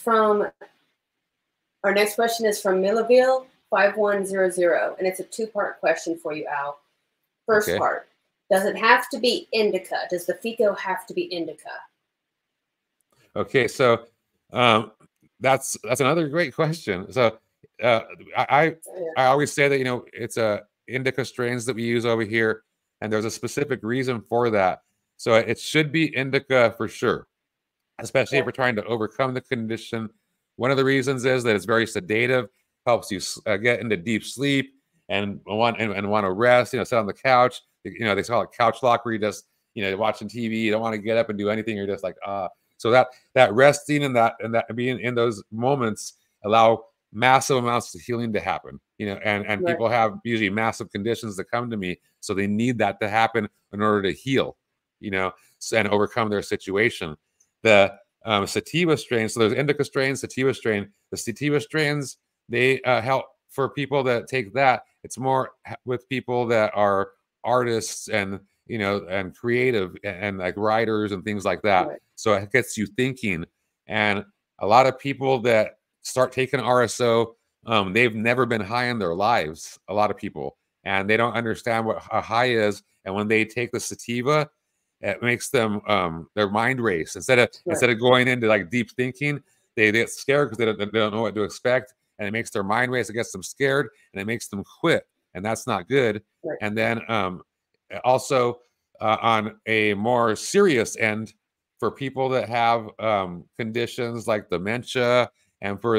from, our next question is from Millaville 5100, and it's a two-part question for you, Al. First part, does it have to be indica? Does the FICO have to be indica? Okay, so that's another great question. So I always say that, you know, it's indica strains that we use over here, and there's a specific reason for that. So it should be indica for sure, especially if we're trying to overcome the condition. One of the reasons is that it's very sedative, helps you get into deep sleep and want to rest. You know, sit on the couch. You know, they call it couch lock, where you just, you know, watching TV, you don't want to get up and do anything. You're just like, ah. So that resting and that being in those moments allow massive amounts of healing to happen. You know, and people have usually massive conditions that come to me, so they need that to happen in order to heal. You know, and overcome their situation. The sativa strains, so there's indica strains, sativa strain. The sativa strains, they help for people that take that. It's more with people that are artists and, you know, and creative and like writers and things like that. So it gets you thinking. And a lot of people that start taking RSO, they've never been high in their lives, a lot of people, and they don't understand what a high is. And when they take the sativa, it makes them their mind race. Instead of going into like deep thinking, they get scared because they don't know what to expect, and it makes their mind race. It gets them scared, and it makes them quit, and that's not good. And then also on a more serious end, for people that have conditions like dementia, and for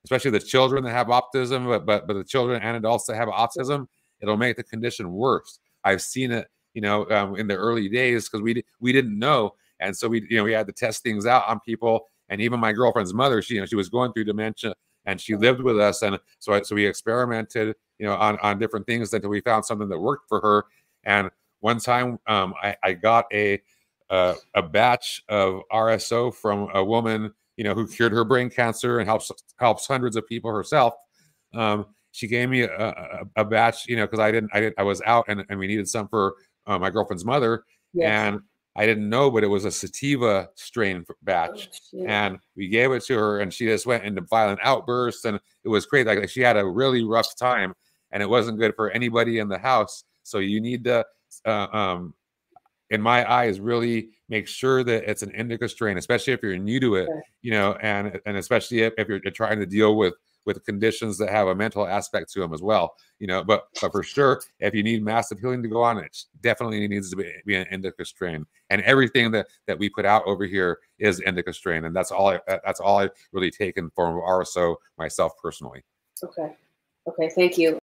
especially the children that have autism, but the children and adults that have autism, it'll make the condition worse. I've seen it, you know, in the early days, because we didn't know, and so we had to test things out on people. And even my girlfriend's mother, she was going through dementia, and she lived with us, and so we experimented, you know, on different things until we found something that worked for her. And one time, I got a batch of RSO from a woman, you know, who cured her brain cancer and helps hundreds of people herself. She gave me a batch, you know, because I was out, and we needed some for my girlfriend's mother, and I didn't know, but it was a sativa strain batch, and we gave it to her, and she just went into violent outbursts, and it was crazy. Like she had a really rough time, and it wasn't good for anybody in the house. So you need to, in my eyes, really make sure that it's an indica strain, especially if you're new to it, you know, and especially if you're trying to deal with conditions that have a mental aspect to them as well, you know. But for sure, if you need massive healing to go on, it definitely needs to be an indica strain. And everything that we put out over here is indica strain, and that's all I've really taken from RSO myself personally. Okay, thank you.